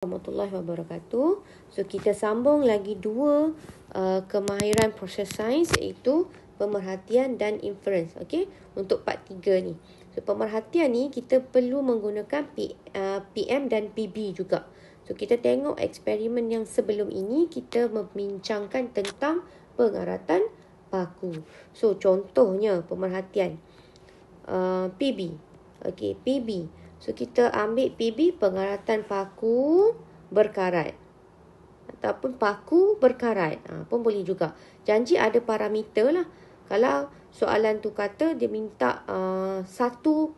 Warahmatullahi wabarakatuh. So kita sambung lagi dua kemahiran proses sains, iaitu pemerhatian dan inference. Okey, untuk part 3 ni. So pemerhatian ni kita perlu menggunakan PM dan PB juga. So kita tengok eksperimen yang sebelum ini, kita membincangkan tentang pengaratan paku. So contohnya pemerhatian PB. Okey, PB. So, kita ambil PB, pengaratan paku berkarat. Ataupun paku berkarat. Pun boleh juga. Janji ada parameter lah. Kalau soalan tu kata dia minta satu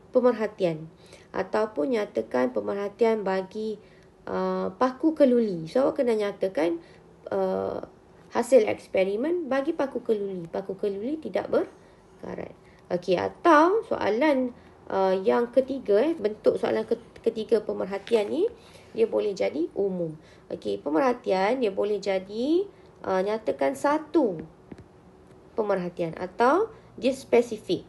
pemerhatian. Ataupun nyatakan pemerhatian bagi paku keluli. So, awak kena nyatakan hasil eksperimen bagi paku keluli. Paku keluli tidak berkarat. Okey, atau soalan yang ketiga, bentuk soalan ketiga pemerhatian ni, dia boleh jadi umum. Okey, pemerhatian dia boleh jadi nyatakan satu pemerhatian atau dia spesifik.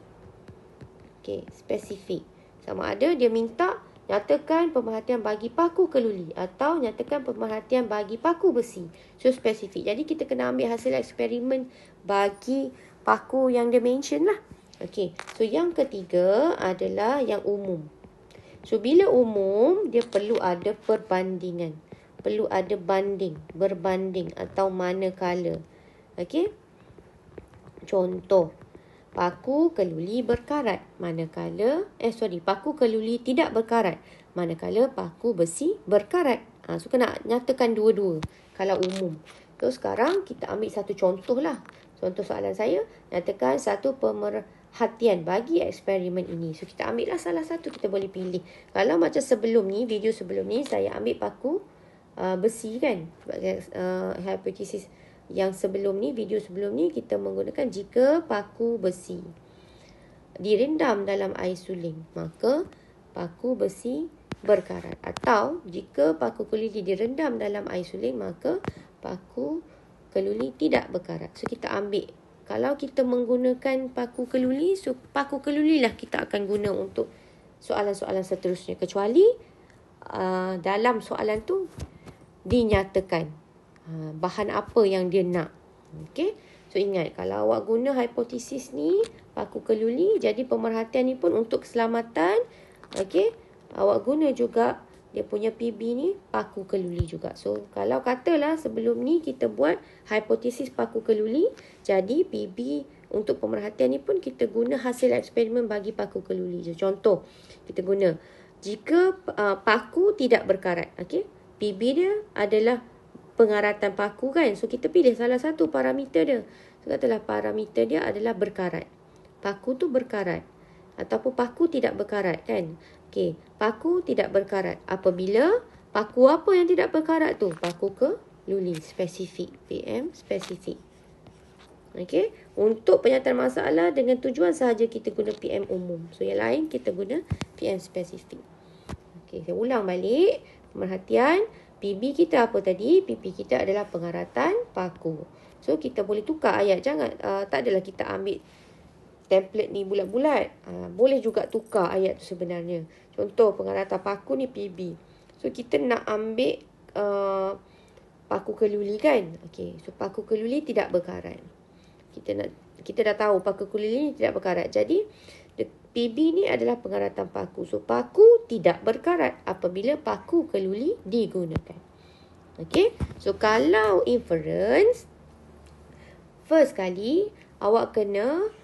Okey, spesifik. Sama ada dia minta nyatakan pemerhatian bagi paku keluli atau nyatakan pemerhatian bagi paku besi. So, spesifik. Jadi, kita kena ambil hasil eksperimen bagi paku yang dia mention lah. Okey, so yang ketiga adalah yang umum. So, bila umum, dia perlu ada perbandingan. Perlu ada banding, berbanding atau manakala. Okey, contoh. Paku keluli berkarat. Paku keluli tidak berkarat. Manakala paku besi berkarat. So, kena nyatakan dua-dua kalau umum. So, sekarang kita ambil satu contoh lah. Contoh soalan saya, nyatakan satu pemerhatian bagi eksperimen ini. So, kita ambil lah salah satu, kita boleh pilih. Kalau macam sebelum ni, video sebelum ni, saya ambil paku besi kan. Sebagai hipotesis yang sebelum ni, video sebelum ni, kita menggunakan jika paku besi direndam dalam air suling, maka paku besi berkarat. Atau, jika paku keluli direndam dalam air suling, maka paku keluli tidak berkarat. So, kita ambil. Kalau kita menggunakan paku keluli, so paku keluli lah kita akan guna untuk soalan-soalan seterusnya. Kecuali dalam soalan tu dinyatakan bahan apa yang dia nak. Okey. So, ingat, kalau awak guna hipotesis ni, paku keluli, jadi pemerhatian ni pun untuk keselamatan. Okey. Awak guna juga dia punya PB ni paku keluli juga. So, kalau katalah sebelum ni kita buat hipotesis paku keluli, jadi PB untuk pemerhatian ni pun kita guna hasil eksperimen bagi paku keluli. So, contoh, kita guna jika paku tidak berkarat. Okey, PB dia adalah pengaratan paku kan. So, kita pilih salah satu parameter dia. So, katalah parameter dia adalah berkarat. Paku tu berkarat. Ataupun paku tidak berkarat kan. Okey, paku tidak berkarat. Apabila paku apa yang tidak berkarat tu? Paku keluli, spesifik. PM spesifik. Okey, untuk penyataan masalah dengan tujuan sahaja kita guna PM umum. So, yang lain kita guna PM spesifik. Okey, saya ulang balik. Pemerhatian, PB kita apa tadi? PB kita adalah pengaratan paku. So, kita boleh tukar ayat. Jangan, tak adalah kita ambil template ni bulat-bulat. Boleh juga tukar ayat tu sebenarnya. Contoh, pengaratan paku ni PB. So, kita nak ambil paku keluli kan. Okey, so paku keluli tidak berkarat. Kita dah tahu paku keluli ni tidak berkarat. Jadi, PB ni adalah pengaratan paku. So, paku tidak berkarat apabila paku keluli digunakan. Okey, so kalau inference, first kali awak kena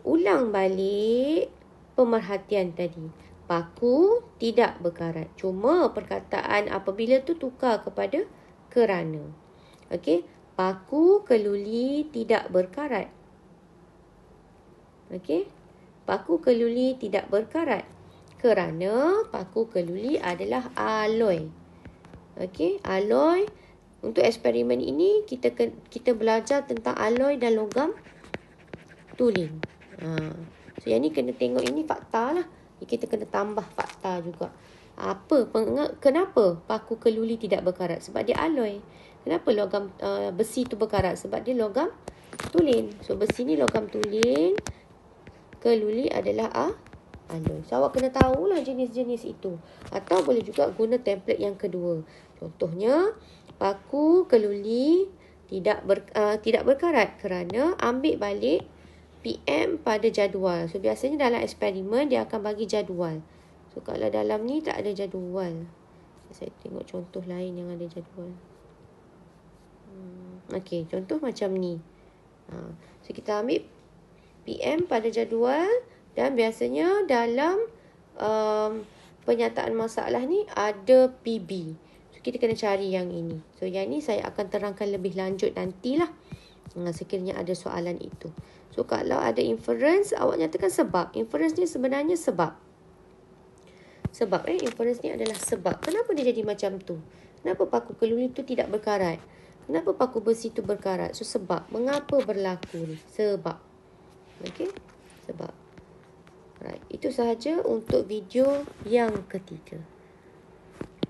ulang balik pemerhatian tadi. Paku tidak berkarat. Cuma perkataan apabila tu tukar kepada kerana. Okey, paku keluli tidak berkarat. Okey, paku keluli tidak berkarat kerana paku keluli adalah alloy. Okey, alloy. Untuk eksperimen ini kita belajar tentang alloy dan logam tulen. So, yang ni kena tengok, ini fakta lah. Kita kena tambah fakta juga. Kenapa paku keluli tidak berkarat? Sebab dia alloy. Kenapa logam besi tu berkarat? Sebab dia logam tulen. So, besi ni logam tulen. Keluli adalah alloy. So, awak kena tahulah jenis-jenis itu. Atau boleh juga guna template yang kedua. Contohnya, paku keluli tidak berkarat kerana ambil balik PM pada jadual. So, biasanya dalam eksperimen dia akan bagi jadual. So, kalau dalam ni tak ada jadual. Saya tengok contoh lain yang ada jadual. Okey, contoh macam ni. So, kita ambil PM pada jadual dan biasanya dalam penyataan masalah ni ada PB. So, kita kena cari yang ini. So, yang ini saya akan terangkan lebih lanjut nantilah. Sekiranya ada soalan itu. So, kalau ada inference, awak nyatakan sebab. Inference ni sebenarnya sebab. Sebab inference ni adalah sebab. Kenapa dia jadi macam tu? Kenapa paku keluli tu tidak berkarat? Kenapa paku besi tu berkarat? So, sebab. Mengapa berlaku ni? Sebab. Okey? Sebab. Right. Itu sahaja untuk video yang ketiga.